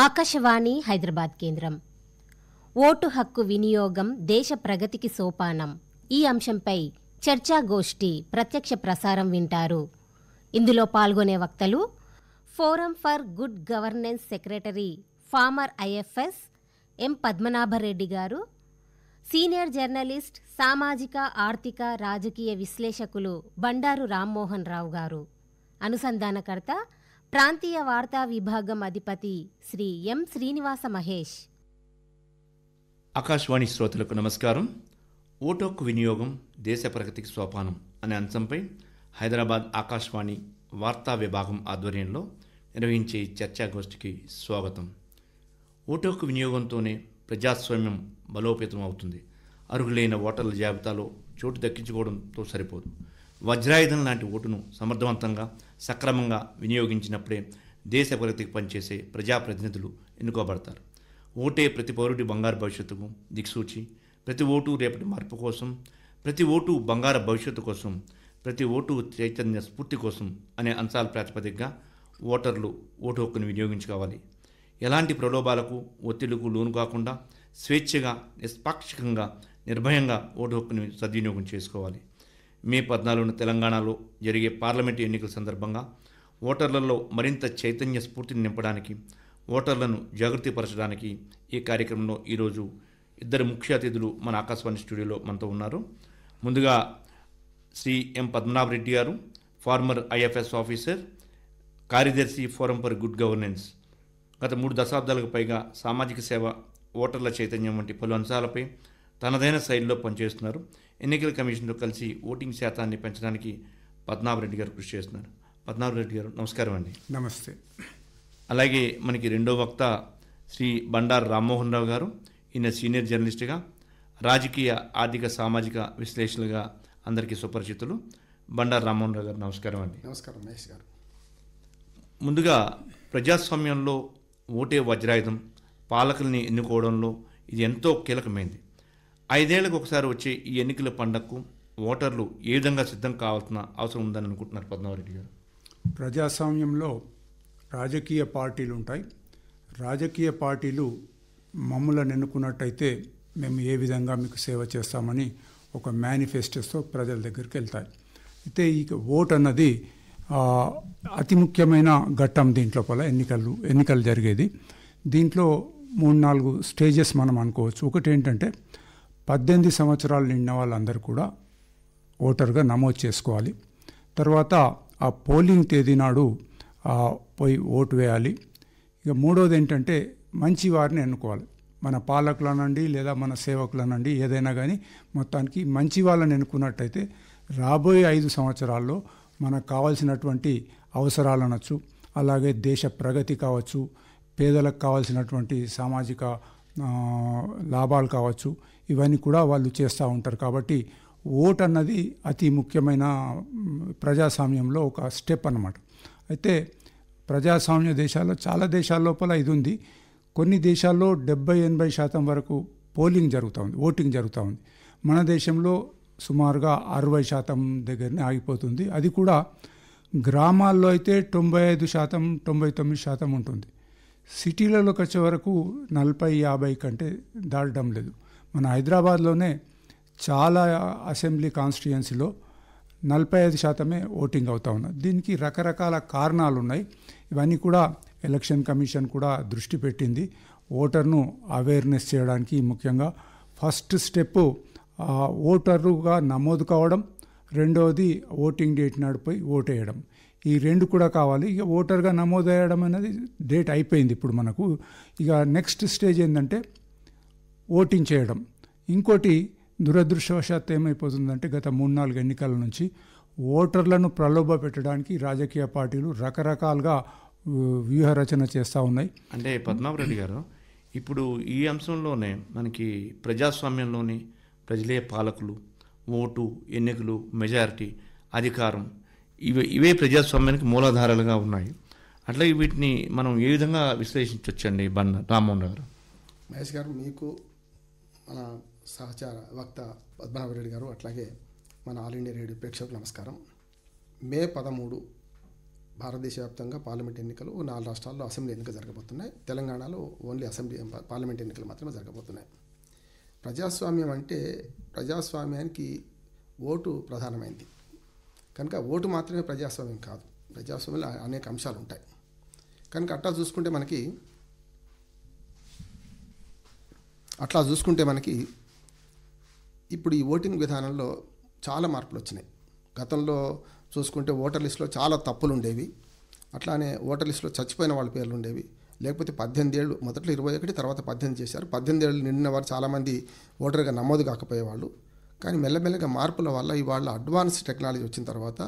ఆకాశవాణి హైదరాబాద్ కేంద్రం. ఓటు హక్కు వినియోగం దేశ ప్రగతికి సోపానం. ఈ అంశంపై చర్చాగోష్ఠి ప్రత్యక్ష ప్రసారం వింటారు. ఇందులో పాల్గొనే వక్తలు forum for good governance secretary former IFS M Padmanabha Reddy గారు, సీనియర్ జర్నలిస్ట్, సామాజిక ఆర్థిక రాజకీయ విశ్లేషకులు బండారు రామ్మోహన్ రావు గారు, అనుసంధానకర్త ప్రాంతీయ వార్తా విభాగం అధిపతి శ్రీ ఎం శ్రీనివాస మహేష్. ఆకాశవాణి శ్రోతలకు నమస్కారం. ఓటు హక్కు వినియోగం దేశ ప్రగతికి సోపానం అనే అంశంపై హైదరాబాద్ ఆకాశవాణి వార్తా విభాగం ఆధ్వర్యంలో నిర్వహించే చర్చాగోష్ఠికి స్వాగతం. ఓటు హక్కు వినియోగంతోనే ప్రజాస్వామ్యం బలోపేతం అవుతుంది. అర్హులైన ఓటర్ల జాబితాలో చోటు దక్కించుకోవడంతో సరిపోదు. వజ్రాయుధం లాంటి ఓటును సమర్థవంతంగా సక్రమంగా వినియోగించినప్పుడే దేశ ప్రగతికి పనిచేసే ప్రజాప్రతినిధులు ఎన్నుకోబడతారు. ఓటే ప్రతి పౌరుడి బంగారు భవిష్యత్తుకు దిక్సూచి, ప్రతి ఓటు రేపటి మార్పు కోసం, ప్రతి ఓటు బంగారు భవిష్యత్తు కోసం, ప్రతి ఓటు చైతన్య స్ఫూర్తి కోసం అనే అంశాల ప్రాతిపదికగా ఓటర్లు ఓటు హక్కును వినియోగించుకోవాలి. ఎలాంటి ప్రలోభాలకు, ఒత్తిళ్లకు లోను కాకుండా స్వేచ్ఛగా, నిష్పాక్షికంగా, నిర్భయంగా ఓటు హక్కును సద్వినియోగం చేసుకోవాలి. మే 14న తెలంగాణలో జరిగే పార్లమెంటు ఎన్నికల సందర్భంగా ఓటర్లలో మరింత చైతన్య స్ఫూర్తిని నింపడానికి, ఓటర్లను జాగృతిపరచడానికి ఈ కార్యక్రమంలో ఈరోజు ఇద్దరు ముఖ్య అతిథులు మన ఆకాశవాణి స్టూడియోలో మనతో ఉన్నారు. ముందుగా శ్రీ ఎం పద్మనాభరెడ్డి గారు, ఫార్మర్ ఐఎఫ్ఎస్ ఆఫీసర్, కార్యదర్శి ఫోరం ఫర్ గుడ్ గవర్నెన్స్. గత 3 దశాబ్దాలకు పైగా సామాజిక సేవ, ఓటర్ల చైతన్యం వంటి పలు అంశాలపై తనదైన శైలిలో పనిచేస్తున్నారు. ఎన్నికల కమిషన్తో కలిసి ఓటింగ్ శాతాన్ని పెంచడానికి పద్మనాభరెడ్డి గారు కృషి చేస్తున్నారు. పద్మనాభరెడ్డి గారు నమస్కారం అండి. నమస్తే. అలాగే మనకి రెండో వక్త శ్రీ బండారు రామ్మోహన్ రావు గారు. ఈయన సీనియర్ జర్నలిస్టుగా, రాజకీయ, ఆర్థిక, సామాజిక విశ్లేషణగా అందరికీ సుపరిచితులు. బండారు రామ్మోహన్ రావు గారు నమస్కారం అండి. నమస్కారం మహేష్ గారు. ముందుగా ప్రజాస్వామ్యంలో ఓటే వజ్రాయుధం. పాలకుల్ని ఎన్నుకోవడంలో ఇది ఎంతో కీలకమైంది. 5 ఏళ్లకు ఒకసారి వచ్చే ఈ ఎన్నికల పండగకు ఓటర్లు ఏ విధంగా సిద్ధం కావాల్సిన అవసరం ఉందని అనుకుంటున్నారు పద్మనాభరెడ్డి గారు? ప్రజాస్వామ్యంలో రాజకీయ పార్టీలు ఉంటాయి. రాజకీయ పార్టీలు మమ్మల్ని ఎన్నుకున్నట్టయితే మేము ఏ విధంగా మీకు సేవ చేస్తామని ఒక మేనిఫెస్టోతో ప్రజల దగ్గరికి వెళ్తాయి. అయితే ఈ ఓట్ అన్నది అతి ముఖ్యమైన ఘట్టం. దీంట్లో ఎన్నికలు జరిగేది. దీంట్లో 3-4 స్టేజెస్ మనం అనుకోవచ్చు. ఒకటి ఏంటంటే 18 సంవత్సరాలు నిండిన వాళ్ళందరూ కూడా ఓటర్గా నమోదు చేసుకోవాలి. తర్వాత ఆ పోలింగ్ తేదీ నాడు పోయి ఓటు వేయాలి. ఇక మూడోది ఏంటంటే మంచి వారిని ఎన్నుకోవాలి. మన పాలకులనండి లేదా మన సేవకులనండి ఏదైనా కానీ మొత్తానికి మంచి వాళ్ళని ఎన్నుకున్నట్టయితే రాబోయే 5 సంవత్సరాల్లో మనకు కావాల్సినటువంటి అవసరాలు అనొచ్చు, అలాగే దేశ ప్రగతి కావచ్చు, పేదలకు కావాల్సినటువంటి సామాజిక లాభాలు కావచ్చు, ఇవన్నీ కూడా వాళ్ళు చేస్తూ ఉంటారు. కాబట్టి ఓట్ అన్నది అతి ముఖ్యమైన ప్రజాస్వామ్యంలో ఒక స్టెప్ అన్నమాట. అయితే ప్రజాస్వామ్య దేశాల్లో, చాలా దేశాల లోపల ఇది ఉంది. కొన్ని దేశాల్లో 70-80% వరకు ఓటింగ్ జరుగుతూ ఉంది. మన దేశంలో సుమారుగా 60% దగ్గరనే ఆగిపోతుంది. అది కూడా గ్రామాల్లో అయితే 95%, 99% ఉంటుంది. సిటీలలోకి వచ్చే వరకు 40-50 కంటే దాటడం లేదు. మన హైదరాబాద్లోనే చాలా అసెంబ్లీ కాన్స్టిట్యుయెన్సీలో 45% ఓటింగ్ అవుతూ ఉన్నది. దీనికి రకరకాల కారణాలు ఉన్నాయి. ఇవన్నీ కూడా ఎలక్షన్ కమిషన్ కూడా దృష్టి పెట్టింది. ఓటర్ను అవేర్నెస్ చేయడానికి ముఖ్యంగా ఫస్ట్ స్టెప్ ఓటరుగా నమోదు కావడం, రెండవది ఓటింగ్ డేట్ నాడిపోయి ఓటు వేయడం. ఈ 2 కూడా కావాలి. ఇక ఓటర్గా నమోదు అయ్యడం అనేది డేట్ అయిపోయింది. ఇప్పుడు మనకు ఇక నెక్స్ట్ స్టేజ్ ఏంటంటే ఓటింగ్ చేయడం. ఇంకోటి దురదృష్టవశాత్తు ఏమైపోతుందంటే గత 3-4 ఎన్నికల నుంచి ఓటర్లను ప్రలోభ పెట్టడానికి రాజకీయ పార్టీలు రకరకాలుగా వ్యూహరచన చేస్తూ ఉన్నాయి. అంటే పద్మనాభరెడ్డి గారు, ఇప్పుడు ఈ అంశంలోనే మనకి ప్రజాస్వామ్యంలోని ప్రజలే పాలకులు, ఓటు, ఎన్నికలు, మెజారిటీ, అధికారం, ఇవే ప్రజాస్వామ్యానికి మూలాధారాలుగా ఉన్నాయి. అట్లాగే వీటిని మనం ఏ విధంగా విశ్లేషించవచ్చండి రామ్మోహన్ గారు? మహేష్ గారు, మీకు మన సహచార వక్త పద్మనాభరెడ్డి గారు, అట్లాగే మన ఆల్ ఇండియా రేడియో ప్రేక్షకులకు నమస్కారం. మే 13 భారతదేశ వ్యాప్తంగా పార్లమెంట్ ఎన్నికలు 4 రాష్ట్రాల్లో అసెంబ్లీ ఎన్నికలు జరగబోతున్నాయి. తెలంగాణలో ఓన్లీ అసెంబ్లీ పార్లమెంట్ ఎన్నికలు మాత్రమే జరగబోతున్నాయి. ప్రజాస్వామ్యం అంటే ప్రజాస్వామ్యానికి ఓటు ప్రధానమైంది కనుక ఓటు మాత్రమే ప్రజాస్వామ్యం కాదు. ప్రజాస్వామ్యంలో అనేక అంశాలు ఉంటాయి కనుక అట్లా చూసుకుంటే మనకి ఇప్పుడు ఈ ఓటింగ్ విధానంలో చాలా మార్పులు వచ్చినాయి. గతంలో చూసుకుంటే ఓటర్ లిస్టులో చాలా తప్పులు ఉండేవి. అట్లానే ఓటర్ లిస్టులో చచ్చిపోయిన వాళ్ళ పేర్లు ఉండేవి. లేకపోతే 18 ఏళ్ళు, మొదట్లో 21, తర్వాత 18 చేశారు. 18 ఏళ్ళు నిండిన వారు చాలామంది ఓటర్గా నమోదు కాకపోయేవాళ్ళు. కానీ మెల్లమెల్లగా మార్పుల వల్ల ఇవాళ అడ్వాన్స్ టెక్నాలజీ వచ్చిన తర్వాత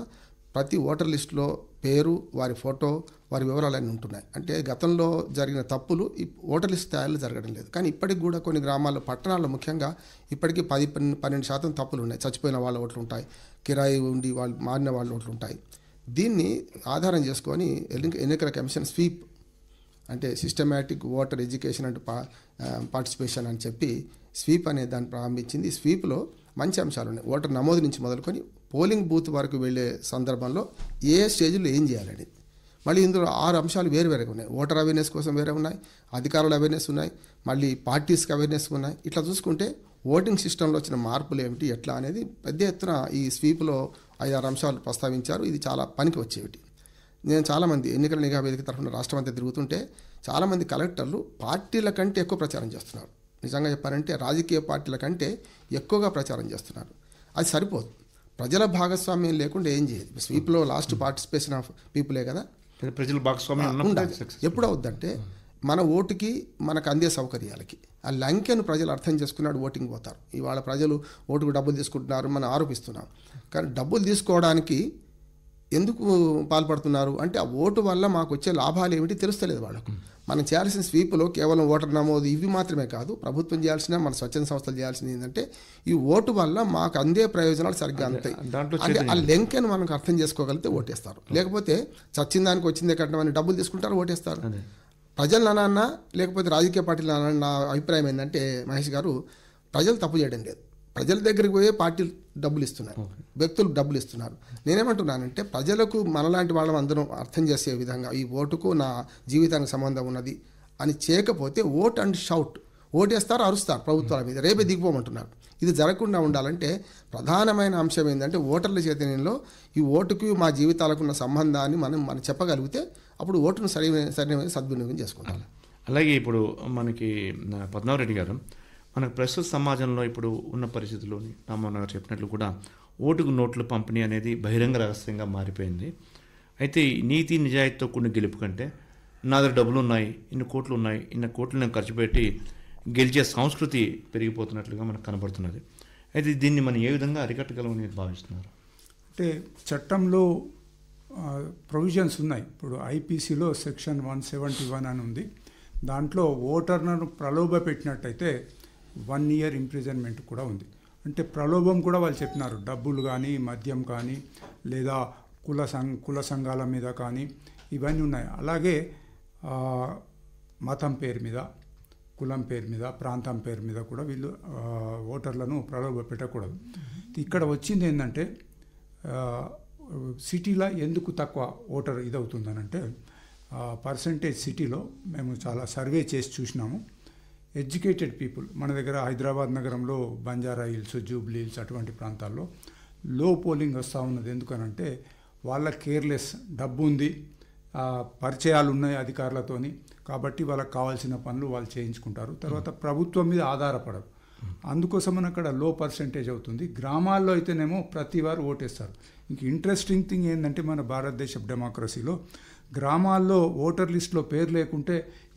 ప్రతి ఓటర్ లిస్టులో పేరు, వారి ఫోటో, వారి వివరాలన్నీ ఉంటున్నాయి. అంటే గతంలో జరిగిన తప్పులు ఈ ఓటర్ లిస్ట్ స్థాయిలో జరగడం లేదు. కానీ ఇప్పటికి కూడా కొన్ని గ్రామాల్లో, పట్టణాల్లో ముఖ్యంగా ఇప్పటికీ 10-12% తప్పులు ఉన్నాయి. చచ్చిపోయిన వాళ్ళ ఓట్లు ఉంటాయి, కిరాయి ఉండి వాళ్ళు మారిన వాళ్ళ ఓట్లు ఉంటాయి. దీన్ని ఆధారం చేసుకొని ఎన్నికల కమిషన్ స్వీప్ అంటే systematic voter education and participation అని చెప్పి స్వీప్ అనే దాన్ని ప్రారంభించింది. ఈ స్వీప్లో మంచి అంశాలు ఉన్నాయి. ఓటర్ నమోదు నుంచి మొదలుకొని పోలింగ్ బూత్ వరకు వెళ్ళే సందర్భంలో ఏ స్టేజ్లో ఏం చేయాలని, మళ్ళీ ఇందులో 6 అంశాలు వేరువేరుగా ఉన్నాయి. ఓటర్ అవేర్నెస్ కోసం వేరే ఉన్నాయి, అధికారుల అవేర్నెస్ ఉన్నాయి, మళ్ళీ పార్టీస్కి అవేర్నెస్ ఉన్నాయి. ఇట్లా చూసుకుంటే ఓటింగ్ సిస్టంలో వచ్చిన మార్పులు ఏమిటి, ఎట్లా అనేది పెద్ద ఎత్తున ఈ స్వీప్లో 5-6 అంశాలు ప్రస్తావించారు. ఇది చాలా పనికి వచ్చేవి. నేను చాలామంది ఎన్నికల నిఘా వేదిక తరఫున రాష్ట్రమంతా తిరుగుతుంటే చాలామంది కలెక్టర్లు పార్టీల కంటే ఎక్కువ ప్రచారం చేస్తున్నారు. నిజంగా చెప్పారంటే రాజకీయ పార్టీల కంటే ఎక్కువగా ప్రచారం చేస్తున్నారు. అది సరిపోదు. ప్రజల భాగస్వామ్యం లేకుండా ఏం చేయదు. స్వీప్లో లాస్ట్ పార్టిసిపేషన్ ఆఫ్ పీపులే కదా, ప్రజల భాగస్వామ్యం ఉండాలి. ఎప్పుడు అవుద్దంటే మన ఓటుకి మనకు అందే సౌకర్యాలకి ఆ లంకెను ప్రజలు అర్థం చేసుకున్నాడు ఓటింగ్ పోతారు. ఇవాళ ప్రజలు ఓటుకు డబ్బులు తీసుకుంటున్నారు మనం ఆరోపిస్తున్నాం. కానీ డబ్బులు తీసుకోవడానికి ఎందుకు పాల్పడుతున్నారు అంటే ఆ ఓటు వల్ల మాకు వచ్చే లాభాలు ఏమిటి తెలుస్తలేదు వాళ్ళకు. మనం చేయాల్సిన స్వీప్లో కేవలం ఓటర్ నమోదు ఇవి మాత్రమే కాదు, ప్రభుత్వం చేయాల్సిన, మన స్వచ్ఛంద సంస్థలు చేయాల్సింది ఏంటంటే ఈ ఓటు వల్ల మాకు అందే ప్రయోజనాలు సరిగ్గా అందుతాయి. అంటే ఆ లెంకెను మనకు అర్థం చేసుకోగలిగితే ఓటేస్తారు. లేకపోతే చచ్చిన దానికి వచ్చిందే కట్టమని డబ్బులు తీసుకుంటారు, ఓటేస్తారు. ప్రజలు అన్నా లేకపోతే రాజకీయ పార్టీలు అన్నా, నా అభిప్రాయం ఏంటంటే మహేష్ గారు, ప్రజలు తప్పు చేయడం లేదు. ప్రజల దగ్గరికి పోయే పార్టీలు డబ్బులు ఇస్తున్నారు, వ్యక్తులు డబ్బులు ఇస్తున్నారు. నేనేమంటున్నానంటే ప్రజలకు మనలాంటి వాళ్ళం అందరం అర్థం చేసే విధంగా ఈ ఓటుకు నా జీవితానికి సంబంధం ఉన్నది అని చేయకపోతే ఓట్ అండ్ షౌట్, ఓటేస్తారు, అరుస్తారు ప్రభుత్వాల మీద, రేపే దిగిపోమంటున్నారు. ఇది జరగకుండా ఉండాలంటే ప్రధానమైన అంశం ఏంటంటే ఓటర్ల చైతన్యంలో ఈ ఓటుకు మా జీవితాలకు ఉన్న సంబంధాన్ని మనం చెప్పగలిగితే అప్పుడు ఓటును సరైన సద్వినియోగం చేసుకుంటాం. అలాగే ఇప్పుడు మనకి పద్మావరెడ్డి గారు, మనకు ప్రస్తుత సమాజంలో ఇప్పుడు ఉన్న పరిస్థితుల్లోని రామ్మోహన్ గారు చెప్పినట్లు కూడా ఓటుకు నోట్ల పంపిణీ అనేది బహిరంగ రహస్యంగా మారిపోయింది. అయితే నీతి నిజాయితీతో కూడిన గెలుపు కంటే నా దగ్గర డబ్బులు ఉన్నాయి, ఇన్ని కోట్లు ఉన్నాయి, ఇన్ని కోట్లు నేను ఖర్చు పెట్టి గెలిచే సంస్కృతి పెరిగిపోతున్నట్లుగా మనకు కనబడుతున్నది. అయితే దీన్ని మనం ఏ విధంగా అరికట్టగలమని భావిస్తున్నారు? అంటే చట్టంలో ప్రొవిజన్స్ ఉన్నాయి. ఇప్పుడు ఐపీసీలో సెక్షన్ 171 అని ఉంది. దాంట్లో ఓటర్లను ప్రలోభ పెట్టినట్టయితే 1 year ఇంప్రిజన్మెంట్ కూడా ఉంది. అంటే ప్రలోభం కూడా వాళ్ళు చెప్పినారు, డబ్బులు కానీ, మద్యం కానీ, లేదా కుల సంఘాల మీద కానీ ఇవన్నీ ఉన్నాయి. అలాగే మతం పేరు మీద, కులం పేరు మీద, ప్రాంతం పేరు మీద కూడా వీళ్ళు ఓటర్లను ప్రలోభ పెట్టకూడదు. ఇక్కడ వచ్చింది ఏంటంటే సిటీలో ఎందుకు తక్కువ ఓటర్ ఇదవుతుందనంటే పర్సంటేజ్ సిటీలో మేము చాలా సర్వే చేసి చూసినాము. ఎడ్యుకేటెడ్ పీపుల్ మన దగ్గర హైదరాబాద్ నగరంలో బంజారా హిల్స్, జూబ్లీ హిల్స్ అటువంటి ప్రాంతాల్లో లో పోలింగ్ వస్తూ ఉన్నది. ఎందుకనంటే వాళ్ళ కేర్లెస్, డబ్బు ఉంది, పరిచయాలు ఉన్నాయి అధికారులతోని, కాబట్టి వాళ్ళకి కావాల్సిన పనులు వాళ్ళు చేయించుకుంటారు. తర్వాత ప్రభుత్వం మీద ఆధారపడరు. అందుకోసమని అక్కడ లో పర్సంటేజ్ అవుతుంది. గ్రామాల్లో అయితేనేమో ప్రతి వారు ఓటేస్తారు. ఇంక ఇంట్రెస్టింగ్ థింగ్ ఏంటంటే మన భారతదేశ డెమోక్రసీలో గ్రామాల్లో ఓటర్ లిస్టులో పేరు లేకుంటే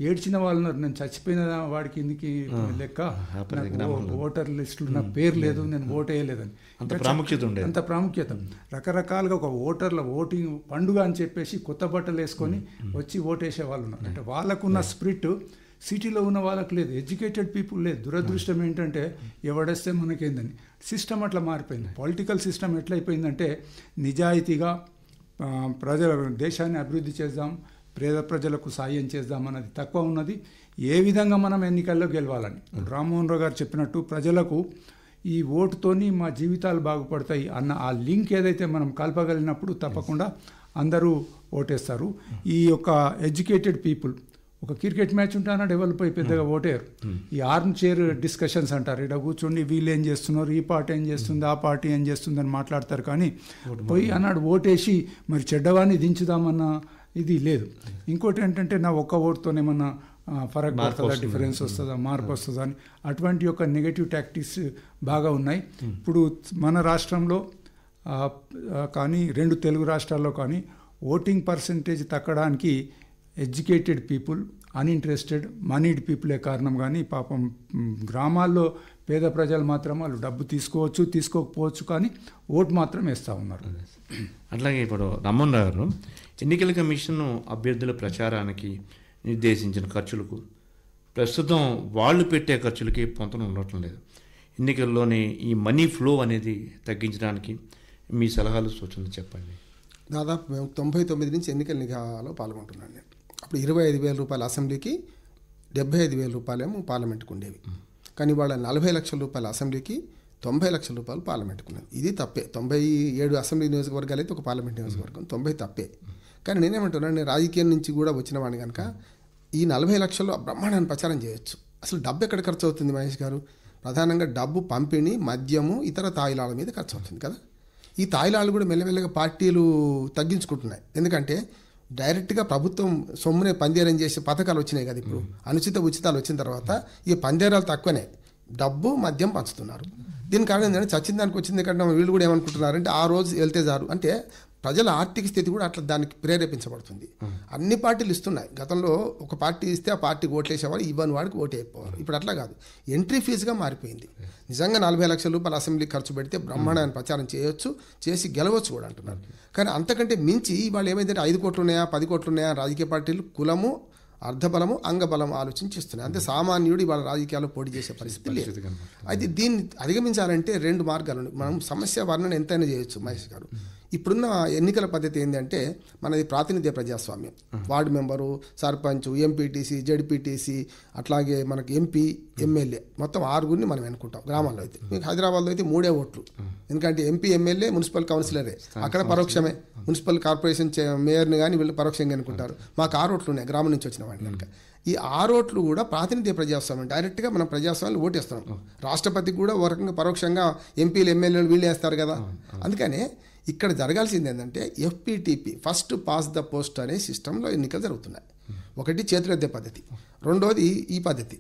ఏడ్చిన వాళ్ళు, నేను చచ్చిపోయిన వాడికి ఇందుకు లెక్క, ఓటర్ లిస్టులో నా పేరు లేదు, నేను ఓటేయలేదని. అంత ప్రాముఖ్యత. రకరకాలుగా ఒక ఓటింగ్ పండుగ అని చెప్పేసి కొత్త బట్టలు వేసుకొని వచ్చి ఓటేసే వాళ్ళు ఉన్నారు. అంటే వాళ్ళకున్న స్పిరిట్ సిటీలో ఉన్న వాళ్ళకి లేదు, ఎడ్యుకేటెడ్ పీపుల్ లేదు. దురదృష్టం ఏంటంటే ఎవడేస్తే మనకేందని సిస్టమ్ అట్లా మారిపోయింది. పొలిటికల్ సిస్టమ్ ఎట్లయిపోయిందంటే నిజాయితీగా దేశాన్ని అభివృద్ధి చేద్దాం, పేద ప్రజలకు సాయం చేద్దాం అన్నది తక్కువ ఉన్నది. ఏ విధంగా మనం ఎన్నికల్లో గెలవాలని రామ్మోహన్ రావు గారు చెప్పినట్టు ప్రజలకు ఈ ఓటుతోని మా జీవితాలు బాగుపడతాయి అన్న ఆ లింక్ ఏదైతే మనం కలపగలిగినప్పుడు తప్పకుండా అందరూ ఓటేస్తారు. ఈ యొక్క ఎడ్యుకేటెడ్ పీపుల్ ఒక క్రికెట్ మ్యాచ్ ఉంటానా డెవలప్ అయి పెద్దగా ఓటేరు. ఈ ఆర్మ్ చైర్ డిస్కషన్స్ అంటారు, ఇక్కడ కూర్చోండి వీళ్ళు ఏం చేస్తున్నారు, ఈ పార్టీ ఏం చేస్తుంది, ఆ పార్టీ ఏం చేస్తుంది అని మాట్లాడతారు. కానీ పోయి అన్నాడు ఓటేసి మరి చెడ్డవాన్ని దించుదామన్న ఇది లేదు. ఇంకోటి ఏంటంటే నా ఒక్క ఓటుతోనే ఏమన్నా ఫరక్ పడుతుందా, డిఫరెన్స్ వస్తుందా, మార్పు వస్తుందా అని అటువంటి యొక్క నెగటివ్ టాక్టిక్స్ బాగా ఉన్నాయి. ఇప్పుడు మన రాష్ట్రంలో కానీ 2 తెలుగు రాష్ట్రాల్లో కానీ ఓటింగ్ పర్సంటేజ్ తగ్గడానికి ఎడ్యుకేటెడ్ పీపుల్, అన్ఇంట్రెస్టెడ్ మనీడ్ పీపులే కారణం. కానీ పాపం గ్రామాల్లో పేద ప్రజలు మాత్రం వాళ్ళు డబ్బు తీసుకోవచ్చు తీసుకోకపోవచ్చు కానీ ఓటు మాత్రం వేస్తూ ఉన్నారు. అట్లాగే ఇప్పుడు రామ్మోహన్ రావు గారు, ఎన్నికల కమిషన్ అభ్యర్థుల ప్రచారానికి నిర్దేశించిన ఖర్చులకు ప్రస్తుతం వాళ్ళు పెట్టే ఖర్చులకి పొంతన ఉండటం లేదు. ఎన్నికల్లోనే ఈ మనీ ఫ్లో అనేది తగ్గించడానికి మీ సలహాలు సూచనలు చెప్పండి. దాదాపు మేము 99 నుంచి ఎన్నికల నిఘాలో పాల్గొంటున్నాను నేను. అప్పుడు 25,000 రూపాయల అసెంబ్లీకి, 75,000 రూపాయలేమో పార్లమెంట్కి ఉండేవి. కానీ వాళ్ళ 40 లక్షల రూపాయల అసెంబ్లీకి, 90 లక్షల రూపాయలు పార్లమెంట్కి ఉన్నది. ఇది తప్పే. 97 అసెంబ్లీ నియోజకవర్గాలు అయితే ఒక పార్లమెంట్ నియోజకవర్గం, 90 తప్పే. కానీ నేనేమంటున్నాను, నేను రాజకీయం నుంచి కూడా వచ్చిన వాడిని కనుక ఈ 40 లక్షలు బ్రహ్మాండాన్ని ప్రచారం చేయొచ్చు. అసలు డబ్బు ఎక్కడ ఖర్చు అవుతుంది మహేష్ గారు? ప్రధానంగా డబ్బు పంపిణీ, మద్యము, ఇతర తాయిలాల మీద ఖర్చు అవుతుంది కదా. ఈ తాయిలాలు కూడా మెల్లమెల్లగా పార్టీలు తగ్గించుకుంటున్నాయి. ఎందుకంటే డైరెక్ట్గా ప్రభుత్వం సొమ్మునే పందేరం చేసే పథకాలు వచ్చినాయి కదా. ఇప్పుడు అనుచిత ఉచితాలు వచ్చిన తర్వాత ఈ పందేరాలు తక్కువనే, డబ్బు మద్యం పంచుతున్నారు. దీని కారణం ఏంటంటే చచ్చిన దానికి వచ్చింది కంటే వీళ్ళు కూడా ఏమనుకుంటున్నారంటే ఆ రోజు వెళ్తే చాలు అంటే ప్రజల ఆర్థిక స్థితి కూడా అట్లా దానికి ప్రేరేపించబడుతుంది. అన్ని పార్టీలు ఇస్తున్నాయి. గతంలో ఒక పార్టీ ఇస్తే ఆ పార్టీకి ఓట్లేసేవాడు, ఇవ్వని వాడికి ఓటు అయిపోవాలి. ఇప్పుడు అట్లా కాదు, ఎంట్రీ ఫీజుగా మారిపోయింది. నిజంగా 40 లక్షల రూపాయలు అసెంబ్లీకి ఖర్చు పెడితే బ్రహ్మాండాన్ని ప్రచారం చేయొచ్చు, చేసి గెలవచ్చు కూడా అంటున్నారు. కానీ అంతకంటే మించి వాళ్ళు ఏమైందంటే 5 కోట్లు ఉన్నాయా 10 కోట్లు ఉన్నాయా రాజకీయ పార్టీలు కులము, అర్ధబలము, అంగబలం ఆలోచించిస్తున్నాయి. అంతే సామాన్యుడు ఇవాళ రాజకీయాల్లో పోటీ చేసే పరిస్థితి లేదు. అయితే దీన్ని అధిగమించాలంటే 2 మార్గాలు ఉన్నాయి. మనం సమస్య వర్ణన ఎంతైనా చేయొచ్చు మహేష్ గారు. ఇప్పుడున్న ఎన్నికల పద్ధతి ఏంటంటే మనది ప్రాతినిధ్య ప్రజాస్వామ్యం. Ward member, sarpanch, MPTC, ZPTC, అట్లాగే మనకి ఎంపీ, ఎమ్మెల్యే మొత్తం 6గురిని మనం ఎన్నుకుంటాం. గ్రామాల్లో అయితే మీకు హైదరాబాద్లో అయితే 3 ఓట్లు. ఎందుకంటే ఎంపీ, ఎమ్మెల్యే, మున్సిపల్ కౌన్సిలరే. అక్కడ పరోక్షమే. మున్సిపల్ కార్పొరేషన్ మేయర్ని కానీ వీళ్ళు పరోక్షంగా ఎన్నుకుంటారు. మాకు 6 ఓట్లు ఉన్నాయి గ్రామం నుంచి వచ్చిన వాడిని కనుక. ఈ 6 ఓట్లు కూడా ప్రాతినిధ్య ప్రజాస్వామ్యం. డైరెక్ట్గా మనం ప్రజాస్వామ్యం ఓటేస్తున్నాం. రాష్ట్రపతికి కూడా ఒక రకంగా పరోక్షంగా ఎంపీలు, ఎమ్మెల్యేలు వీళ్ళు వేస్తారు కదా. అందుకనే ఇక్కడ జరగాల్సింది ఏంటంటే ఎఫ్పిటిపి, ఫస్ట్ పాస్ ద పోస్ట్ అనే సిస్టంలో ఎన్నికలు జరుగుతున్నాయి. ఒకటి చేతులెత్తే పద్ధతి, రెండోది ఈ పద్ధతి,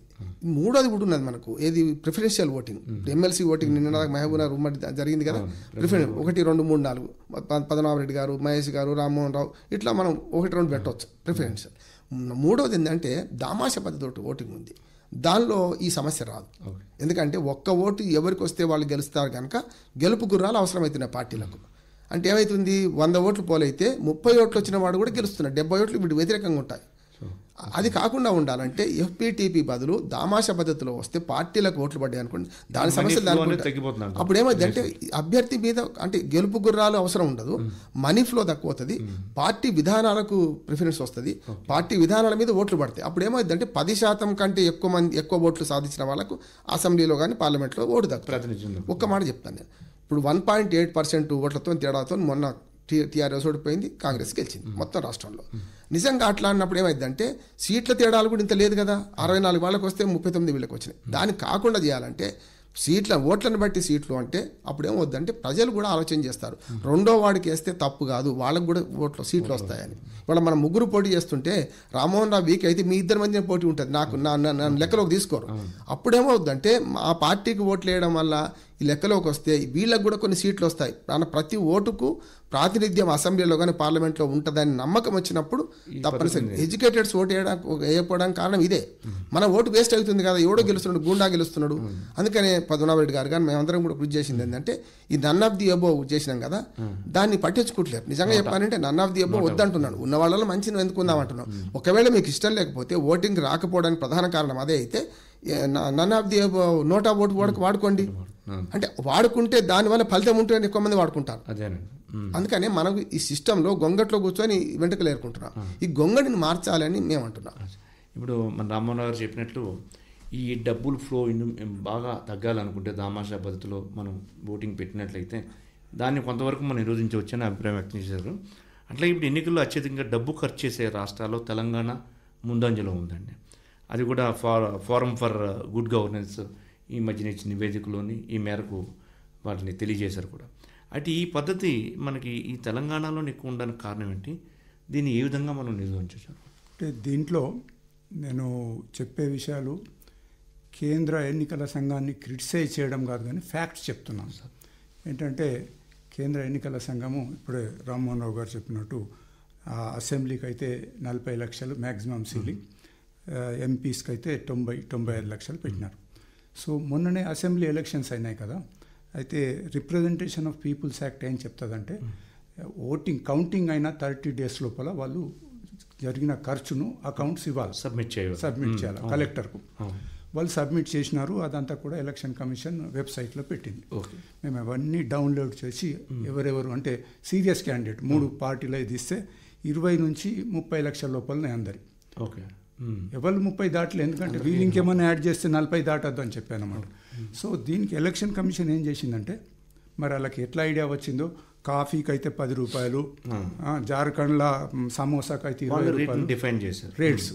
మూడోది కూడా ఉన్నది మనకు. ఏది ప్రిఫరెన్షియల్ ఓటింగ్, ఎమ్మెల్సీ ఓటింగ్. నిన్న మహబూబ్నగర్ ఉమ్మడి జరిగింది కదా. 1, 2, 3, 4 పద్మనాభరెడ్డి గారు, మహేష్ గారు, రామ్మోహన్ రావు ఇట్లా మనం 1, 2 పెట్టవచ్చు ప్రిఫరెన్షియల్. మూడోది ఏంటంటే దామాష పద్ధతి ఓటింగ్ ఉంది. దానిలో ఈ సమస్య రాదు. ఎందుకంటే ఒక్క ఓటు ఎవరికి వస్తే వాళ్ళు గెలుస్తారు కనుక గెలుపు గుర్రాలు అవసరమవుతున్నాయి పార్టీలకు. అంటే ఏమవుతుంది, 100 ఓట్లు పోలైతే 30 ఓట్లు వచ్చిన వాడు కూడా గెలుస్తున్నాడు, 70 ఓట్లు వీడు వ్యతిరేకంగా ఉంటాయి. అది కాకుండా ఉండాలంటే ఎఫ్పిటిపి బదులు దామాష పద్ధతిలో వస్తే పార్టీలకు ఓట్లు పడ్డాయి అనుకోండి, దాని సమస్యలు అప్పుడు ఏమైంది అంటే అభ్యర్థి మీద అంటే గెలుపు గుర్రాలు అవసరం ఉండదు, మనీ ఫ్లో తక్కువ అవుతుంది, పార్టీ విధానాలకు ప్రిఫరెన్స్ వస్తుంది, పార్టీ విధానాల మీద ఓట్లు పడతాయి. అప్పుడు ఏమైంది అంటే 10% కంటే ఎక్కువ ఓట్లు సాధించిన వాళ్ళకు అసెంబ్లీలో కానీ పార్లమెంట్లో ఓటు తక్కువ. ఒక్క మాట చెప్తాను నేను, ఇప్పుడు 1.8% ఓట్లతో తేడాతో మొన్న టీఆర్ఎస్ ఓడిపోయింది, కాంగ్రెస్ గెలిచింది మొత్తం రాష్ట్రంలో. నిజంగా అట్లా అన్నప్పుడు ఏమైందంటే సీట్ల తేడాలు కూడా ఇంత లేదు కదా. 64 వాళ్ళకి వస్తే 39 వీళ్ళకి వచ్చినాయి. దాన్ని కాకుండా చేయాలంటే ఓట్లను బట్టి సీట్లు అంటే అప్పుడు ఏమవుద్దంటే ప్రజలు కూడా ఆలోచన చేస్తారు, రెండో వాడికి వేస్తే తప్పు కాదు, వాళ్ళకు కూడా సీట్లు వస్తాయని. ఇవాళ మనం 3 పోటీ చేస్తుంటే రామ్మోహన్ రావు వీక్ అయితే మీ 2 మధ్య పోటీ ఉంటుంది, నాకు నా లెక్కలోకి తీసుకోరు. అప్పుడేమవుద్దంటే ఆ పార్టీకి ఓట్లు వేయడం వల్ల ఈ లెక్కలోకి వస్తే వీళ్ళకి కూడా కొన్ని సీట్లు వస్తాయి. ప్రతి ఓటుకు ప్రాతినిధ్యం అసెంబ్లీలో కానీ పార్లమెంట్లో ఉంటుందని నమ్మకం వచ్చినప్పుడు తప్పనిసరి ఎడ్యుకేటెడ్స్ ఓటు వేయకపోవడానికి కారణం ఇదే. మన ఓటు వేస్ట్ అవుతుంది కదా, ఎవడో గెలుస్తున్నాడు, గుండా గెలుస్తున్నాడు. అందుకనే పద్మనాభరెడ్డి గారు కానీ మేమందరం కూడా కృషి చేసింది ఏంటంటే ఈ నన్ ఆఫ్ ది అబోవ్ చేసినాం కదా, దాన్ని పట్టించుకోవట్లేదు. నిజంగా చెప్పాలంటే నన్ ఆఫ్ ది అబోవ్ వద్దంటున్నాను, ఉన్న వాళ్ళలో మంచిని ఎందుకుందాం అంటున్నాం. ఒకవేళ మీకు ఇష్టం లేకపోతే ఓటింగ్ రాకపోవడానికి ప్రధాన కారణం అదే అయితే none of the above note of vote వాడుకోండి. అంటే వాడుకుంటే దానివల్ల ఫలితం ఉంటుందని ఎక్కువ మంది వాడుకుంటారు. అందుకనే మనకు ఈ సిస్టంలో గొంగట్లో కూర్చొని వెంట్రుకలు ఏరుకుంటున్నాం. ఈ గొంగడిని మార్చాలని మేము అంటున్నాం. ఇప్పుడు మన రామ్మోహన్ గారు చెప్పినట్లు ఈ డబ్బులు ఫ్లో బాగా తగ్గాలనుకుంటే దామాషా పద్ధతిలో మనం ఓటింగ్ పెట్టినట్లయితే దాన్ని కొంతవరకు మనం నిరోధించవచ్చని అభిప్రాయం వ్యక్తం చేశారు. అట్లా ఇప్పుడు ఎన్నికల్లో అత్యధికంగా డబ్బు ఖర్చు చేసే రాష్ట్రాల్లో తెలంగాణ ముందంజలో ఉందండి. అది కూడా ఫోరం ఫర్ గుడ్ గవర్నెన్స్ ఈ మధ్యన ఇచ్చిన నివేదికలోని ఈ మేరకు వాటిని తెలియజేశారు కూడా. అయితే ఈ పద్ధతి మనకి ఈ తెలంగాణలోనే ఎక్కువ ఉండడానికి కారణం ఏంటి? దీన్ని ఏ విధంగా మనం నిర్వహించవచ్చు? అంటే దీంట్లో నేను చెప్పే విషయాలు కేంద్ర ఎన్నికల సంఘాన్ని క్రిటిసైజ్ చేయడం కాదు, కానీ ఫ్యాక్ట్స్ చెప్తున్నాను సార్. ఏంటంటే కేంద్ర ఎన్నికల సంఘము ఇప్పుడే రామ్మోహన్ రావు గారు చెప్పినట్టు అసెంబ్లీకి అయితే 40 లక్షలు మ్యాక్సిమం సీలింగ్, ఎంపీస్కి అయితే 90-95 లక్షలు పెట్టినారు. సో మొన్ననే అసెంబ్లీ ఎలక్షన్స్ అయినాయి కదా, అయితే రిప్రజెంటేషన్ ఆఫ్ పీపుల్స్ యాక్ట్ ఏం చెప్తుందంటే కౌంటింగ్ అయిన 30 days లోపల వాళ్ళు జరిగిన ఖర్చును అకౌంట్స్ ఇవ్వాలి, సబ్మిట్ చేయాలి కలెక్టర్కు. వాళ్ళు సబ్మిట్ చేసినారు, అదంతా కూడా ఎలక్షన్ కమిషన్ వెబ్సైట్లో పెట్టింది. మేము అవన్నీ డౌన్లోడ్ చేసి ఎవరెవరు అంటే సీరియస్ క్యాండిడేట్ 3 పార్టీలు ఇది ఇస్తే 20 నుంచి 30 లక్షల లోపలనే అందరి. ఎవరు 30 దాటలేదు, ఎందుకంటే వీళ్ళు ఇంకేమైనా యాడ్ చేస్తే 40 దాటద్దు అని చెప్పాను అన్నమాట. సో దీనికి ఎలక్షన్ కమిషన్ ఏం చేసిందంటే, మరి వాళ్ళకి ఎట్లా ఐడియా వచ్చిందో, కాఫీకి అయితే 10 రూపాయలు, జార్ఖండ్లో సమోసాకి అయితే 20 రూపాయలు డిఫైన్ చేశారు రేట్స్.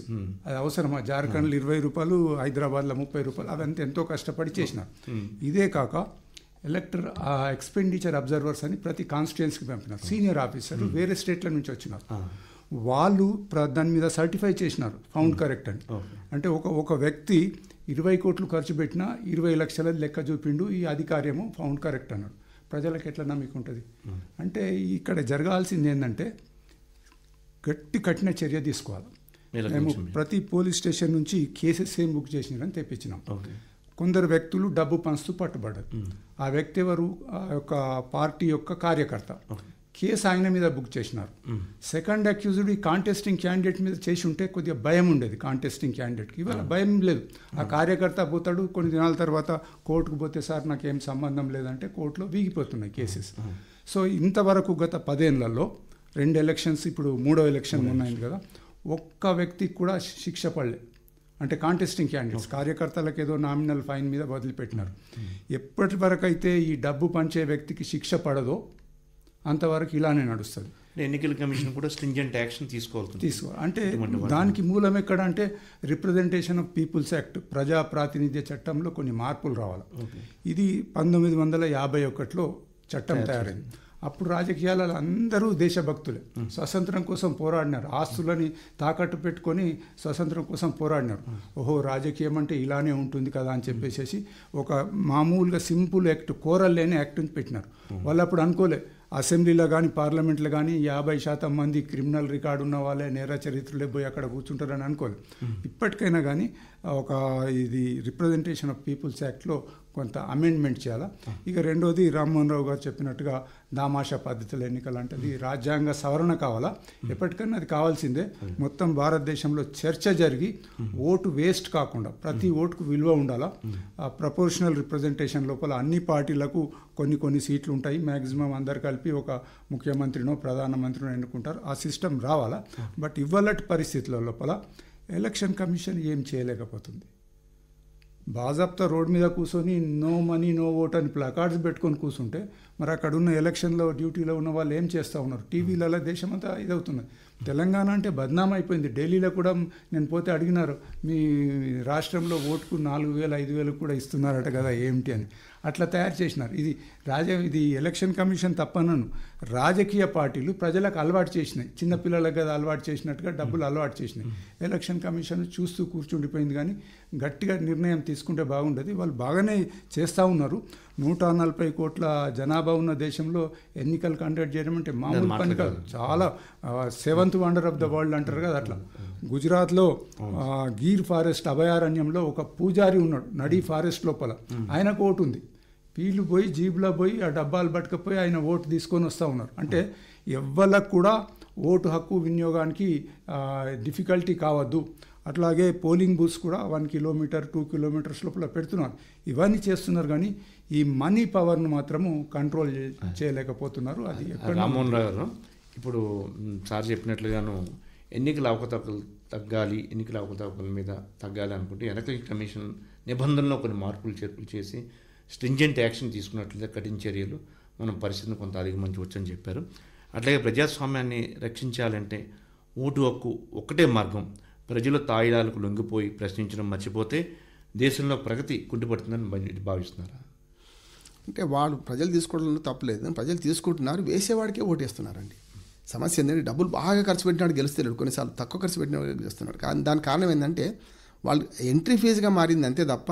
అది అవసరమా? జార్ఖండ్లో 20 రూపాయలు, హైదరాబాద్లో 30 రూపాయలు, అదంతా ఎంతో కష్టపడి చేసినారు. ఇదే కాక ఎక్స్పెండిచర్ అబ్జర్వర్స్ అని ప్రతి కాన్స్టిట్యుయెన్సీకి పంపినారు, సీనియర్ ఆఫీసర్లు వేరే స్టేట్ల నుంచి వచ్చినారు. వాళ్ళు దాని మీద సర్టిఫై చేసినారు ఫౌండ్ కరెక్ట్ అని. అంటే ఒక వ్యక్తి 20 కోట్లు ఖర్చు పెట్టినా 20 లక్షల లెక్క చూపిండు, ఈ అధికార్యము ఫౌండ్ కరెక్ట్ అన్నాడు. ప్రజలకు ఎట్లా నమ్మకం ఉంటుంది? అంటే ఇక్కడ జరగాల్సింది ఏంటంటే కఠిన చర్య తీసుకోవాలి. మేము ప్రతి పోలీస్ స్టేషన్ నుంచి కేసెస్ ఏం బుక్ చేసినారని తెప్పించినాం. కొందరు వ్యక్తులు డబ్బు పంచుతూ పట్టుబడ్డారు. ఆ వ్యక్తి ఎవరు? ఆ యొక్క పార్టీ యొక్క కార్యకర్త. కేసు ఆయన మీద బుక్ చేసినారు. సెకండ్ అక్యూజ్డ్ ఈ కాంటెస్టింగ్ క్యాండిడేట్ మీద చేసి ఉంటే కొద్దిగా భయం ఉండేది కాంటెస్టింగ్ క్యాండిడేట్కి. ఇవాళ భయం లేదు. ఆ కార్యకర్త పోతాడు, కొన్ని దినాల తర్వాత కోర్టుకు పోతే సార్ నాకేం సంబంధం లేదంటే కోర్టులో వీగిపోతున్నాయి కేసెస్. సో ఇంతవరకు గత 10 ఏళ్లలో 2 ఎలక్షన్స్, ఇప్పుడు 3వ ఎలక్షన్ మొన్నైంది కదా, ఒక్క వ్యక్తికి కూడా శిక్ష పడలే. అంటే కాంటెస్టింగ్ క్యాండిడేట్స్, కార్యకర్తలకు ఏదో నామినల్ ఫైన్ మీద వదిలిపెట్టినారు. ఎప్పటి వరకు అయితే ఈ డబ్బు పంచే వ్యక్తికి శిక్ష పడదో అంతవరకు ఇలానే నడుస్తుంది. ఎన్నికల కమిషన్ కూడా స్ట్రింజెంట్ యాక్షన్ తీసుకోవాలి. అంటే దానికి మూలం ఎక్కడ అంటే రిప్రజెంటేషన్ ఆఫ్ పీపుల్స్ యాక్ట్, ప్రజా ప్రాతినిధ్య చట్టంలో కొన్ని మార్పులు రావాలి. ఇది 1951లో చట్టం తయారైంది. అప్పుడు రాజకీయాలలో అందరూ దేశభక్తులే, స్వతంత్రం కోసం పోరాడినారు, ఆస్తులని తాకట్టు పెట్టుకొని స్వతంత్రం కోసం పోరాడినారు. ఓహో, రాజకీయం అంటే ఇలానే ఉంటుంది కదా అని చెప్పేసి ఒక మామూలుగా సింపుల్ యాక్ట్, కోరల్ లేని యాక్ట్ని పెట్టినారు. వాళ్ళు అప్పుడు అనుకోలే అసెంబ్లీలో కానీ పార్లమెంట్లో కానీ 50% మంది క్రిమినల్ రికార్డు ఉన్న వాళ్ళే, నేర చరిత్రలే పోయి అక్కడ కూర్చుంటారని అనుకోలేదు. ఇప్పటికైనా కానీ ఇది రిప్రజెంటేషన్ ఆఫ్ పీపుల్స్ యాక్ట్లో కొంత అమెండ్మెంట్ చేయాలా. ఇక రెండోది రామ్మోహన్ రావు గారు చెప్పినట్టుగా దామాషా పద్ధతుల ఎన్నికలు అంటే అది రాజ్యాంగ సవరణ కావాలా. ఎప్పటికైనా అది కావాల్సిందే. మొత్తం భారతదేశంలో చర్చ జరిగి ఓటు వేస్ట్ కాకుండా ప్రతి ఓటుకు విలువ ఉండాలా. ప్రపోర్షనల్ రిప్రజెంటేషన్ లోపల అన్ని పార్టీలకు కొన్ని సీట్లు ఉంటాయి. మ్యాక్సిమం అందరు కలిపి ఒక ముఖ్యమంత్రినో ప్రధానమంత్రినో ఎన్నుకుంటారు. ఆ సిస్టమ్ రావాలా. బట్ ఇవ్వాలటి పరిస్థితుల లోపల ఎలక్షన్ కమిషన్ ఏం చేయలేకపోతుంది. బాజాబ్తా రోడ్ మీద కూర్చొని నో మనీ నో ఓట్ అని ప్లకార్డ్స్ పెట్టుకొని కూర్చుంటే మరి అక్కడ ఉన్న ఎలక్షన్లో డ్యూటీలో ఉన్న వాళ్ళు ఏం చేస్తూ ఉన్నారు? టీవీలలో దేశమంతా ఇదవుతున్నది. తెలంగాణ అంటే బద్నాం అయిపోయింది. ఢిల్లీలో కూడా నేను పోతే అడిగినారు, మీ రాష్ట్రంలో ఓటుకు 4,000 5,000 కూడా ఇస్తున్నారట కదా ఏమిటి అని. అట్లా తయారు చేసినారు. ఇది ఎలక్షన్ కమిషన్ తప్పనను, రాజకీయ పార్టీలు ప్రజలకు అలవాటు చేసినాయి. చిన్నపిల్లలకు కదా అలవాటు చేసినట్టుగా డబ్బులు అలవాటు చేసినాయి. ఎలక్షన్ కమిషన్ చూస్తూ కూర్చుండిపోయింది. కానీ గట్టిగా నిర్ణయం తీసుకుంటే బాగుండదు. వాళ్ళు బాగానే చేస్తూ ఉన్నారు. 140 కోట్ల జనాభా ఉన్న దేశంలో ఎన్నికలు కండక్ట్ చేయడం అంటే మామూలు పని కాదు. చాలా 7th wonder of the world అంటారు కదా అట్లా. గుజరాత్లో గీర్ ఫారెస్ట్ అభయారణ్యంలో ఒక పూజారి ఉన్నాడు, నడి ఫారెస్ట్ లోపల. ఆయనకు ఓటు ఉంది. వీళ్ళు పోయి జీబులో పోయి ఆ డబ్బాలు పట్టుకపోయి ఆయన ఓటు తీసుకొని వస్తూ ఉన్నారు. అంటే ఎవ్వరికి కూడా ఓటు హక్కు వినియోగానికి డిఫికల్టీ కావద్దు. అట్లాగే పోలింగ్ బూత్స్ కూడా 1 కిలోమీటర్ 2 కిలోమీటర్స్ లోపల పెడుతున్నారు. ఇవన్నీ చేస్తున్నారు కానీ ఈ మనీ పవర్ను మాత్రము కంట్రోల్ చేయలేకపోతున్నారు. అది రామ్మోహన్ రావు గారు, ఇప్పుడు సార్ చెప్పినట్లుగాను ఎన్నికల అవకతవకలు తగ్గాలి, ఎన్నికల అవకతవకల మీద తగ్గాలి అనుకుంటే ఎన్నికల కమిషన్ నిబంధనలో కొన్ని మార్పులు చేర్పులు చేసి స్ట్రింజెంట్ యాక్షన్ తీసుకున్నట్లయితే కఠిన చర్యలు మనం పరిస్థితిని కొంత అధిగమించవచ్చు అని చెప్పారు. అట్లాగే ప్రజాస్వామ్యాన్ని రక్షించాలంటే ఓటు హక్కు ఒక్కటే మార్గం. ప్రజల తాయిలాలకు లొంగిపోయి ప్రశ్నించడం మర్చిపోతే దేశంలో ప్రగతి కుంటుపడుతుందని భావిస్తున్నారా? అంటే వాళ్ళు ప్రజలు తీసుకోవడంలో తప్పలేదు, ప్రజలు తీసుకుంటున్నారు, వేసేవాడికే ఓటేస్తున్నారండి. సమస్య ఏంటంటే డబ్బులు బాగా ఖర్చు పెట్టినాడు గెలుస్తున్నాడు, కొన్నిసార్లు తక్కువ ఖర్చు పెట్టినవాడు గెలుస్తున్నాడు. కానీ దానికి కారణం ఏంటంటే వాళ్ళు ఎంట్రీ ఫీజుగా మారింది అంతే తప్ప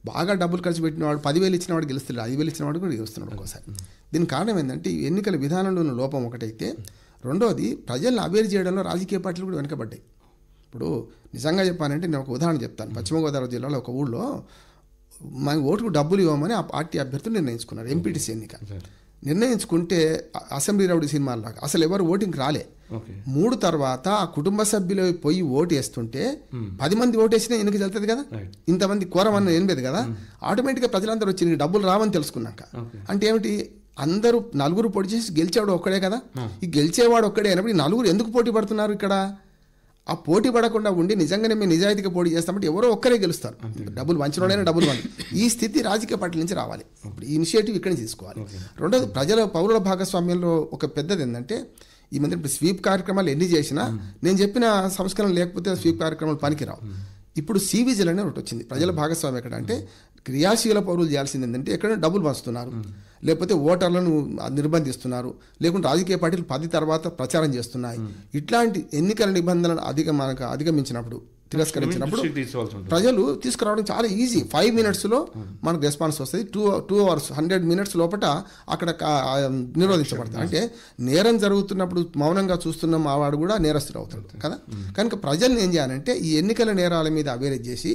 బాగా డబ్బులు ఖర్చు పెట్టినవాడు 10,000 ఇచ్చినవాడు గెలుస్తున్నాడు, 5,000 ఇచ్చినవాడు కూడా గెలుస్తున్నాడు ఒక్కోసారి. దీనికి కారణం ఏంటంటే ఈ ఎన్నికల విధానంలో ఉన్న లోపం ఒకటైతే, రెండోది ప్రజలను అవేర్ చేయడంలో రాజకీయ పార్టీలు కూడా వెనకబడ్డాయి. ఇప్పుడు నిజంగా చెప్పానంటే నేను ఒక ఉదాహరణ చెప్తాను. పశ్చిమ గోదావరి జిల్లాలో ఒక ఊళ్ళో మన ఓటుకు డబ్బులు ఇవ్వమని ఆ పార్టీ అభ్యర్థులు నిర్ణయించుకున్నారు. ఎంపీటీసీ ఎన్నిక నిర్ణయించుకుంటే అసెంబ్లీ రౌడీ సినిమాలాగా అసలు ఎవరు ఓటింగ్కి రాలే. 3 తర్వాత ఆ కుటుంబ సభ్యులు పోయి ఓటు వేస్తుంటే 10 మంది ఓటేసినా ఎన్నిక జరుగుతుంది కదా, ఇంతమంది కోరమన్న ఎనిమిది కదా, ఆటోమేటిక్గా ప్రజలందరూ వచ్చి డబ్బులు రావని తెలుసుకున్నాక అంటే ఏమిటి, అందరూ 4 పోటీ చేసి గెలిచేవాడు ఒక్కడే కదా, ఈ గెలిచేవాడు ఒక్కడే అయినప్పుడు ఈ 4 ఎందుకు పోటీ పడుతున్నారు ఇక్కడ? ఆ పోటీ పడకుండా ఉండి నిజంగానే మేము నిజాయితీగా పోటీ చేస్తామంటే ఎవరో ఒక్కరే గెలుస్తారు, డబ్బులు వంచినోడైనా డబ్బులు వండి. ఈ స్థితి రాజకీయ పార్టీల నుంచి రావాలి. ఇప్పుడు ఈ ఇనిషియేటివ్ ఇక్కడి నుంచి తీసుకోవాలి. రెండోది పౌరుల భాగస్వామ్యంలో ఒక పెద్దది ఏంటంటే ఈ మధ్య ఇప్పుడు స్వీప్ కార్యక్రమాలు ఎన్ని చేసినా నేను చెప్పిన సంస్కరణ లేకపోతే స్వీప్ కార్యక్రమాలు పనికిరావు. ఇప్పుడు సివిజిల్ అనే ఒకటి వచ్చింది. ప్రజల భాగస్వామ్యం ఎక్కడ అంటే క్రియాశీల పౌరులు చేయాల్సింది ఏంటంటే ఎక్కడైనా డబ్బులు పంచుతున్నారు, లేకపోతే ఓటర్లను నిర్బంధిస్తున్నారు, లేకుంటే రాజకీయ పార్టీలు 10 తర్వాత ప్రచారం చేస్తున్నాయి. ఇట్లాంటి ఎన్నికల నిబంధనలను అధిగమించినప్పుడు తిరస్కరించినప్పుడు ప్రజలు తీసుకురావడం చాలా ఈజీ. 5 minutesలో మనకు రెస్పాన్స్ వస్తుంది. 2 hours 100 minutes లోపల అక్కడ నిరోధించబడతారు. అంటే నేరం జరుగుతున్నప్పుడు మౌనంగా చూస్తున్న మావాడు కూడా నేరస్తుడు అవుతాడు కదా. కనుక ప్రజల్ని ఏం చేయాలంటే ఈ ఎన్నికల నేరాల మీద అవేరేజ్ చేసి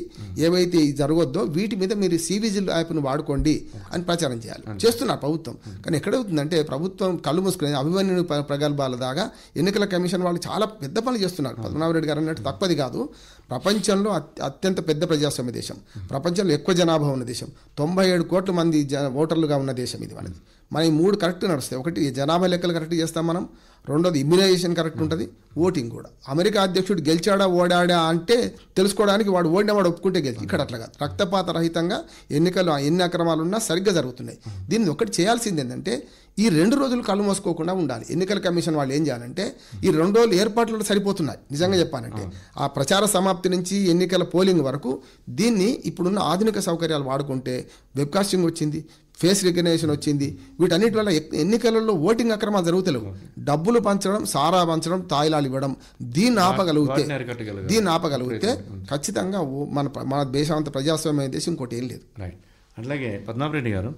ఏవైతే జరగొద్దో వీటి మీద మీరు సివిజిల్ యాప్ను వాడుకోండి అని ప్రచారం చేయాలి. చేస్తున్నారు ప్రభుత్వం. కానీ ఎక్కడవుతుందంటే ప్రభుత్వం కళ్ళు మూసుకుని అభిమన్యుని ప్రగల్భాల దాకా ఎన్నికల కమిషన్ వాళ్ళు చాలా పెద్ద పనులు చేస్తున్నారు. పద్మనాభరెడ్డి గారు అన్నట్టు తప్పది కాదు. ప్రపంచంలో అత్యంత పెద్ద ప్రజాస్వామ్య దేశం, ప్రపంచంలో ఎక్కువ జనాభా ఉన్న దేశం, 97 కోట్ల మంది ఓటర్లుగా ఉన్న దేశం ఇది మనది. మన ఈ 3 కరెక్ట్ నడుస్తాయి. ఒకటి జనాభా లెక్కలు కరెక్ట్ చేస్తాం మనం, రెండోది ఇమ్యునైజేషన్ కరెక్ట్ ఉంటుంది, ఓటింగ్ కూడా. అమెరికా అధ్యక్షుడు గెలిచాడా ఓడాడా అంటే తెలుసుకోవడానికి వాడు ఓడినవాడు ఒప్పుకుంటే గెలిచి. ఇక్కడ అట్లా కాదు, రక్తపాత రహితంగా ఎన్నికలు ఎన్ని అక్రమాలు ఉన్నా సరిగ్గా జరుగుతున్నాయి. దీన్ని ఒకటి చేయాల్సింది ఏంటంటే ఈ 2 రోజులు కళ్ళు మోసుకోకుండా ఉండాలి. ఎన్నికల కమిషన్ వాళ్ళు ఏం చేయాలంటే ఈ 2 రోజులు ఏర్పాట్లు సరిపోతున్నాయి. నిజంగా చెప్పాలంటే ఆ ప్రచార సమాప్తి నుంచి ఎన్నికల పోలింగ్ వరకు దీన్ని ఇప్పుడున్న ఆధునిక సౌకర్యాలు వాడుకుంటే వెబ్కాస్టింగ్ వచ్చింది, ఫేస్ రికగ్నిషన్ వచ్చింది, వీటన్నిటి వల్ల ఎన్నికలలో ఓటింగ్ అక్రమాలు జరుగుతలేవు. డబ్బులు పంచడం, సారా పంచడం, తాయిలాలు ఇవ్వడం, దీన్ని ఆపగలిగితే ఖచ్చితంగా మన దేశం ప్రజాస్వామ్య దేశం ఇంకోటి ఏం లేదు. రైట్. అట్లాగే పద్మనాభరెడ్డి గారు,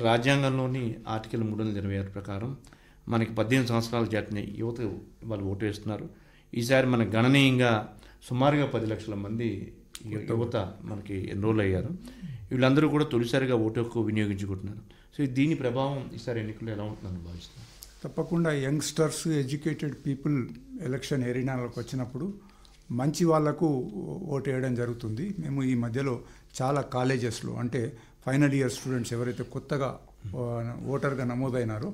రాజ్యాంగంలోని ఆర్టికల్ 326 ప్రకారం మనకి 18 సంవత్సరాలు దాటిన యువత వాళ్ళు ఓటు వేస్తున్నారు. ఈసారి మనకు గణనీయంగా సుమారుగా 10 లక్షల మంది యువత మనకి ఎన్రోల్ అయ్యారు. వీళ్ళందరూ కూడా తొలిసారిగా ఓటు హక్కు వినియోగించుకుంటున్నారు. సో దీని ప్రభావం ఈసారి ఎన్నికల్లో ఎలా ఉంటుందని భావిస్తున్నారు? తప్పకుండా యంగ్స్టర్స్, ఎడ్యుకేటెడ్ పీపుల్ ఎలక్షన్ ఎరీనాలకు వచ్చినప్పుడు మంచి వాళ్లకు ఓటు వేయడం జరుగుతుంది. మేము ఈ మధ్యలో చాలా కాలేజెస్లో అంటే ఫైనల్ ఇయర్ స్టూడెంట్స్ ఎవరైతే కొత్తగా ఓటర్గా నమోదైనారో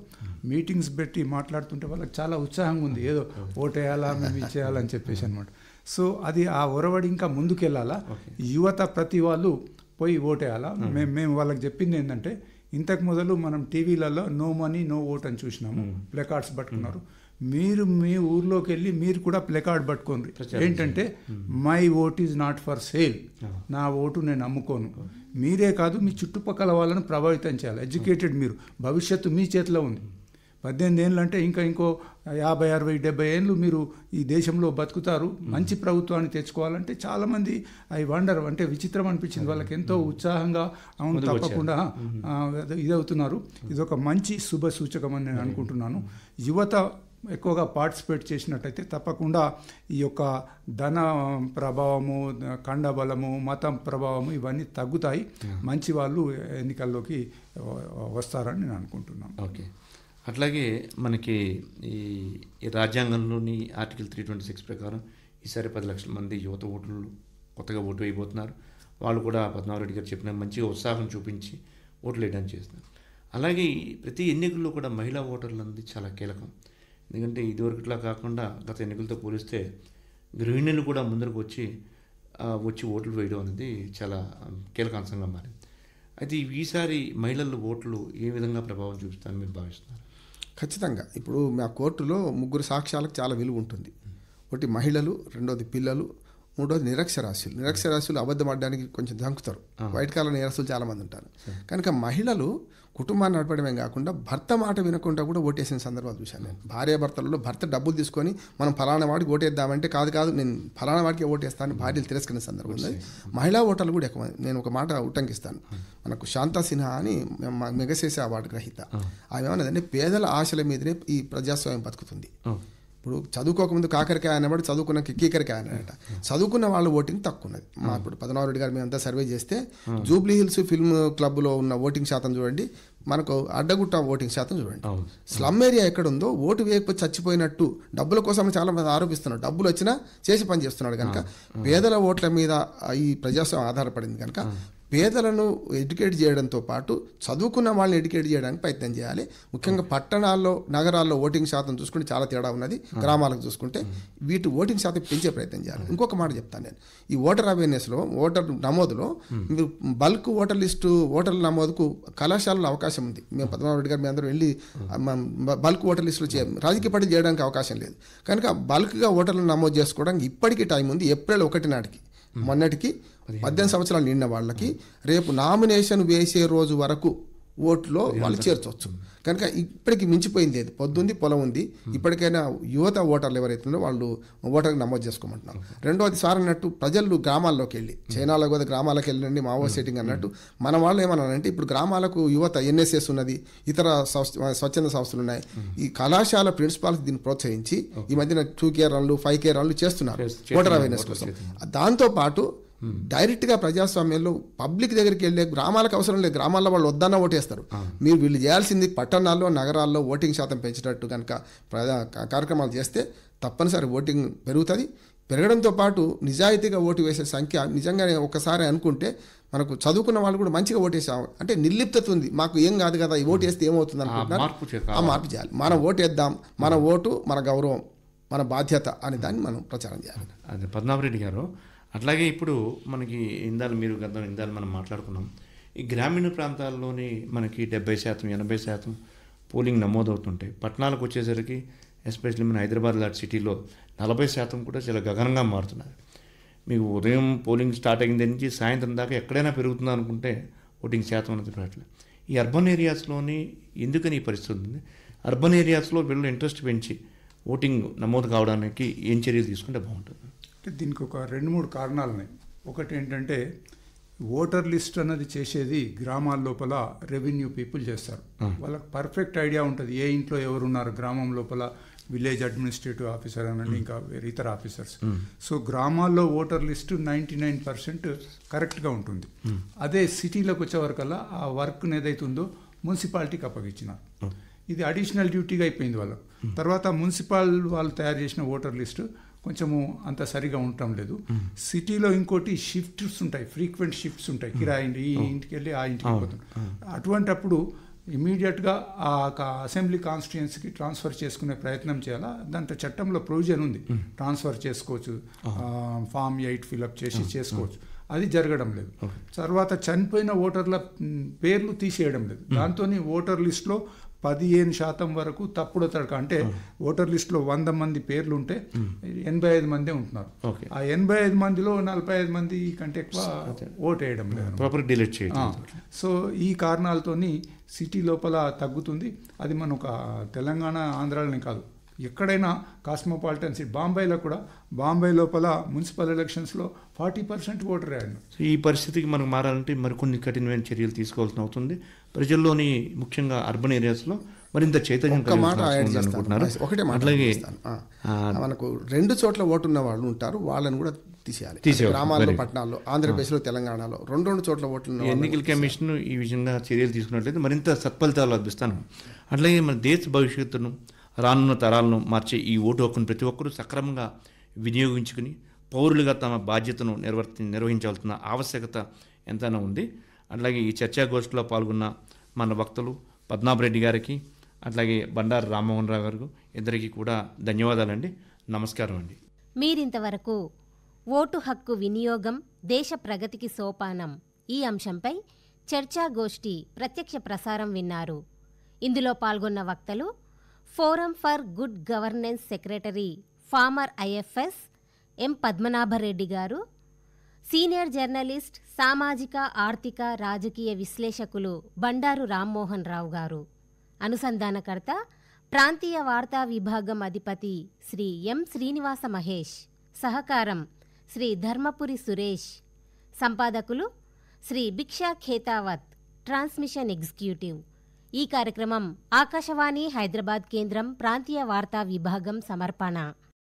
మీటింగ్స్ పెట్టి మాట్లాడుతుంటే వాళ్ళకి చాలా ఉత్సాహంగా ఉంది, ఏదో ఓటేయాలా మేము ఇచ్చేయాలని చెప్పేసి అనమాట. సో అది ఆ ఒరవడి ఇంకా ముందుకెళ్ళాలా, యువత ప్రతి వాళ్ళు పోయి ఓటేయాలా. మేము వాళ్ళకి చెప్పింది ఏంటంటే ఇంతకు మొదలు మనం టీవీలలో నో మనీ నో ఓట్ అని చూసినాము, ప్లెకార్డ్స్ పట్టుకున్నారు. మీరు మీ ఊర్లోకి వెళ్ళి మీరు కూడా ప్లెకార్డ్ పట్టుకోండి. ఏంటంటే my vote is not for sale, నా ఓటు నేను అమ్ముకోను. మీరే కాదు మీ చుట్టుపక్కల వాళ్ళను ప్రభావితం చేయాలి. ఎడ్యుకేటెడ్ మీరు, భవిష్యత్తు మీ చేతిలో ఉంది. 18 ఏళ్ళు అంటే ఇంకో 50, 60, 70 ఏళ్ళు మీరు ఈ దేశంలో బతుకుతారు. మంచి ప్రభుత్వాన్ని తెచ్చుకోవాలంటే చాలామంది వండర్ అంటే విచిత్రం అనిపించింది వాళ్ళకి, ఎంతో ఉత్సాహంగా అవును తప్పకుండా ఇదవుతున్నారు. ఇది ఒక మంచి శుభ సూచకం అని నేను అనుకుంటున్నాను. యువత ఎక్కువగా పార్టిసిపేట్ చేసినట్టయితే తప్పకుండా ఈ యొక్క ధన ప్రభావము, కండబలము, మతం ప్రభావము ఇవన్నీ తగ్గుతాయి. మంచి వాళ్ళు ఎన్నికల్లోకి వస్తారని నేను అనుకుంటున్నాను. ఓకే. అట్లాగే మనకి ఈ రాజ్యాంగంలోని ఆర్టికల్ 326 ప్రకారం ఈసారి 10 లక్షల మంది యువత ఓట్లు కొత్తగా ఓటు వేయబోతున్నారు. వాళ్ళు కూడా పద్మనాభరెడ్డి గారు చెప్పిన మంచిగా ఉత్సాహం చూపించి ఓట్లు వేయడానికి చేస్తున్నారు. అలాగే ప్రతి ఎన్నికల్లో కూడా మహిళా ఓటర్లు అన్నది చాలా కీలకం. ఎందుకంటే ఇదివరకులా కాకుండా గత ఎన్నికలతో పోలిస్తే గృహిణులు కూడా ముందరకు వచ్చి ఓట్లు వేయడం అనేది చాలా కీలక అంశంగా మారింది. అయితే ఈసారి మహిళల ఓట్లు ఏ విధంగా ప్రభావం చూపిస్తారని మీరు భావిస్తున్నారు? ఖచ్చితంగా. ఇప్పుడు మా కోర్టులో 3 సాక్ష్యాలకు చాలా విలువ ఉంటుంది. ఒకటి మహిళలు, రెండోది పిల్లలు, మూడోది నిరక్షరాస్యులు. నిరక్షరాస్యులు అబద్ధం ఆడడానికి కొంచెం దంకుతారు. వైట్ కాలర్ నేరస్తులు చాలామంది ఉంటారు. కనుక మహిళలు కుటుంబాన్ని నడపడమే కాకుండా భర్త మాట వినకుండా కూడా ఓటేసిన సందర్భాలు చూశాను నేను. భార్యాభర్తలలో భర్త డబ్బులు తీసుకొని మనం ఫలానా వాడికి ఓటేద్దామంటే కాదు నేను ఫలానా వాడికి ఓటేస్తాను భార్యలు తిరస్కరించిన సందర్భం ఉంది. మహిళా ఓటర్లు కూడా ఎక్కువ. నేను ఒక మాట ఉటంకిస్తాను. మనకు శాంతా సిన్హా అని మెగసెసే అవార్డు గ్రహీత. ఆమె ఏమన్నదంటే పేదల ఆశల మీదనే ఈ ప్రజాస్వామ్యం బతుకుతుంది. ఇప్పుడు చదువుకోకముందు కాకరకాయ అనేవాడు చదువుకున్న కీకరకాయ అనేట. చదువుకున్న వాళ్ళ ఓటింగ్ తక్కువ ఉన్నది. మా ఇప్పుడు పద్మనాభ రెడ్డి గారు మేమంతా సర్వే చేస్తే జూబ్లీ హిల్స్ ఫిల్మ్ క్లబ్లో ఉన్న ఓటింగ్ శాతం చూడండి, మనకు అడ్డగుట్ట ఓటింగ్ శాతం చూడండి. స్లమ్ ఏరియా ఎక్కడ ఉందో ఓటు వేయకపోతే చచ్చిపోయినట్టు డబ్బుల కోసం చాలా మంది ఆరోపిస్తున్నారు. డబ్బులు వచ్చినా చేసి పని చేస్తున్నాడు కనుక పేదల ఓట్ల మీద ఈ ప్రజాస్వామ్యం ఆధారపడింది కనుక పేదలను ఎడ్యుకేట్ చేయడంతో పాటు చదువుకున్న వాళ్ళని ఎడ్యుకేట్ చేయడానికి ప్రయత్నం చేయాలి. ముఖ్యంగా పట్టణాల్లో నగరాల్లో ఓటింగ్ శాతం చూసుకుంటే చాలా తేడా ఉన్నది. గ్రామాలకు చూసుకుంటే వీటి ఓటింగ్ శాతం పెంచే ప్రయత్నం చేయాలి. ఇంకొక మాట చెప్తాను నేను, ఈ ఓటర్ అవేర్నెస్లో ఓటర్ నమోదులో మీరు బల్క్ ఓటర్ లిస్టు ఓటర్ల నమోదుకు కళాశాలలో అవకాశం ఉంది. మేము పద్మనాభ రెడ్డి గారు మేము అందరూ వెళ్ళి బల్క్ ఓటర్ లిస్టులు రాజకీయ పార్టీలు చేయడానికి అవకాశం లేదు కనుక బల్క్గా ఓటర్లను నమోదు చేసుకోవడానికి ఇప్పటికీ టైం ఉంది. ఏప్రిల్ 1 నాటికి మొన్నటికి 18 సంవత్సరాలు నిండిన వాళ్ళకి రేపు నామినేషన్ వేసే రోజు వరకు ఓట్లో వాళ్ళు చేర్చవచ్చు కనుక ఇప్పటికి మించిపోయింది లేదు. పొద్దుంది పొలం ఉంది. ఇప్పటికైనా యువత ఓటర్లు ఎవరైతుందో వాళ్ళు ఓటర్కి నమోదు చేసుకోమంటున్నారు. రెండోది సార్ అన్నట్టు ప్రజలు గ్రామాల్లోకి వెళ్ళి చైనాలో కూడా గ్రామాలకు వెళ్ళండి మావో సెట్టింగ్ అన్నట్టు మన వాళ్ళు ఏమన్నారంటే ఇప్పుడు గ్రామాలకు యువత ఎన్ఎస్ఎస్ ఉన్నది, ఇతర స్వచ్ఛంద సంస్థలు ఉన్నాయి. ఈ కళాశాల ప్రిన్సిపాల్స్ దీన్ని ప్రోత్సహించి ఈ మధ్యన 2K రన్లు 5K రన్లు చేస్తున్నారు ఓటర్ అవేర్నెస్ కోసం. దాంతోపాటు డైరెక్ట్గా ప్రజాస్వామ్యంలో పబ్లిక్ దగ్గరికి వెళ్ళే గ్రామాలకు అవసరం లేదు. గ్రామాల్లో వాళ్ళు వద్దన్నా ఓటేస్తారు. మీరు వీళ్ళు చేయాల్సింది పట్టణాల్లో నగరాల్లో ఓటింగ్ శాతం పెంచినట్టు కనుక కార్యక్రమాలు చేస్తే తప్పనిసరి ఓటింగ్ పెరుగుతుంది. పెరగడంతో పాటు నిజాయితీగా ఓటు వేసే సంఖ్య నిజంగానే ఒకసారి అనుకుంటే మనకు చదువుకున్న వాళ్ళు కూడా మంచిగా ఓటేసాం అంటే నిర్లిప్తత ఉంది. మాకు ఏం కాదు కదా ఈ ఓటు వేస్తే ఏమవుతుంది అనుకుంటున్నారు. ఆ మార్పు చేయాలి. మనం ఓటేద్దాం, మన ఓటు మన గౌరవం మన బాధ్యత అనే దాన్ని మనం ప్రచారం చేయాలి. అదే పద్మనాభ రెడ్డి గారు, అట్లాగే ఇప్పుడు మనకి ఇందాలు మనం మాట్లాడుకున్నాం. ఈ గ్రామీణ ప్రాంతాల్లోని మనకి 70% 80% పోలింగ్ నమోదవుతుంటాయి. పట్టణాలకు వచ్చేసరికి ఎస్పెషల్లీ మన హైదరాబాద్ లాంటి సిటీలో 40% కూడా చాలా గగనంగా మారుతున్నారు. మీకు ఉదయం పోలింగ్ స్టార్ట్ అయిన దగ్గర నుంచి సాయంత్రం దాకా ఎక్కడైనా పెరుగుతుందా అనుకుంటే ఓటింగ్ శాతం అనేది పెరగట్లేదు. ఈ అర్బన్ ఏరియాస్లోని ఎందుకని ఈ పరిస్థితి ఉంది? అర్బన్ ఏరియాస్లో వీళ్ళు ఇంట్రెస్ట్ పెంచి ఓటింగ్ నమోదు కావడానికి ఏం చర్యలు తీసుకుంటే బాగుంటుంది? దీనికి ఒక 2-3 కారణాలు ఉన్నాయి. ఒకటి ఏంటంటే ఓటర్ లిస్ట్ అన్నది చేసేది గ్రామాల లోపల రెవెన్యూ పీపుల్ చేస్తారు. వాళ్ళకి పర్ఫెక్ట్ ఐడియా ఉంటుంది ఏ ఇంట్లో ఎవరున్నారు. గ్రామం లోపల విలేజ్ అడ్మినిస్ట్రేటివ్ ఆఫీసర్ అనండి ఇంకా వేరే ఇతర ఆఫీసర్స్. సో గ్రామాల్లో ఓటర్ లిస్టు 99% కరెక్ట్గా ఉంటుంది. అదే సిటీలోకి వచ్చేవరకల్లా ఆ వర్క్ ఏదైతుందో మున్సిపాలిటీకి అప్పగించినారు. ఇది అడిషనల్ డ్యూటీగా అయిపోయింది వాళ్ళకు. తర్వాత మున్సిపల్ వాళ్ళు తయారు చేసిన ఓటర్ లిస్టు కొంచెము అంత సరిగా ఉండటం లేదు. సిటీలో ఇంకోటి షిఫ్ట్స్ ఉంటాయి, ఫ్రీక్వెంట్ షిఫ్ట్స్ ఉంటాయి. కిరాయి ఈ ఇంటికి వెళ్ళి ఆ ఇంటికి వెళ్ళిపోతుంది. అటువంటప్పుడు ఇమీడియట్గా ఆ అసెంబ్లీ కాన్స్టిట్యుయెన్సీకి ట్రాన్స్ఫర్ చేసుకునే ప్రయత్నం చేయాలా. దాంట్లో చట్టంలో ప్రొవిజన్ ఉంది, ట్రాన్స్ఫర్ చేసుకోవచ్చు, ఫామ్ 8 ఫిలప్ చేసి చేసుకోవచ్చు. అది జరగడం లేదు. తర్వాత చనిపోయిన ఓటర్ల పేర్లు తీసేయడం లేదు. దాంతో ఓటర్ లిస్టులో 15% వరకు తప్పుడు తడక. అంటే ఓటర్ లిస్టులో 100 మంది పేర్లు ఉంటే 85 మందే ఉంటున్నారు. ఆ 85 మందిలో 45 మంది కంటే ఎక్కువ ఓటు వేయడం లేదు. సో ఈ కారణాలతోని సిటీ లోపల తగ్గుతుంది. అది మన ఒక తెలంగాణ ఆంధ్రాలోనే కాదు, ఎక్కడైనా కాస్మోపాలిటన్ సిటీ బాంబేలో కూడా, బాంబే లోపల మున్సిపల్ ఎలక్షన్స్లో 40% ఓటర్ అయ్యాడు. ఈ పరిస్థితికి మనకు మారాలంటే మరికొన్ని కఠినమైన చర్యలు తీసుకోవాల్సిన అవుతుంది. ప్రజల్లోని ముఖ్యంగా అర్బన్ ఏరియాస్లో మరింత చైతన్యం ఒకటే మాట్లాగే మనకు 2 చోట్ల ఓటు ఉన్న వాళ్ళు ఉంటారు, వాళ్ళని కూడా తీసేయాలి. గ్రామాల్లో పట్టణాల్లో ఆంధ్రప్రదేశ్లో తెలంగాణలో 2 చోట్ల ఓట్లు. ఎన్నికల కమిషన్ ఈ విధంగా చర్యలు తీసుకున్నట్లయితే మరింత సత్ఫలితాలు లభిస్తాను. అట్లాగే మన దేశ భవిష్యత్తును రానున్న తరాలను మార్చే ఈ ఓటు హక్కును ప్రతి ఒక్కరూ సక్రమంగా వినియోగించుకుని పౌరులుగా తమ బాధ్యతను నిర్వహించాల్సిన ఆవశ్యకత ఎంతైనా ఉంది. అట్లాగే ఈ చర్చాగోష్ఠిలో పాల్గొన్న మన వక్తలు పద్మనాభ రెడ్డి గారికి అట్లాగే బండారు రామ్మోహన్ రావు గారు ఇద్దరికి కూడా ధన్యవాదాలండి. నమస్కారం అండి. మీరింతవరకు ఓటు హక్కు వినియోగం దేశ ప్రగతికి సోపానం ఈ అంశంపై చర్చాగోష్ఠి ప్రత్యక్ష ప్రసారం విన్నారు. ఇందులో పాల్గొన్న వక్తలు forum for good governance secretary former IFS M Padmanabha Reddy గారు, సీనియర్ జర్నలిస్ట్, సామాజిక, ఆర్థిక, రాజకీయ విశ్లేషకులు బండారు రామ్మోహన్ రావు గారు. అనుసంధానకర్త ప్రాంతీయ వార్తా విభాగం అధిపతి శ్రీ ఎం శ్రీనివాస మహేష్. సహకారం శ్రీ ధర్మపురి సురేష్. సంపాదకులు శ్రీ భిక్షా ఖేతావత్. Transmission executive. ఈ కార్యక్రమం ఆకాశవాణి హైదరాబాద్ కేంద్రం ప్రాంతీయ వార్తా విభాగం సమర్పణ.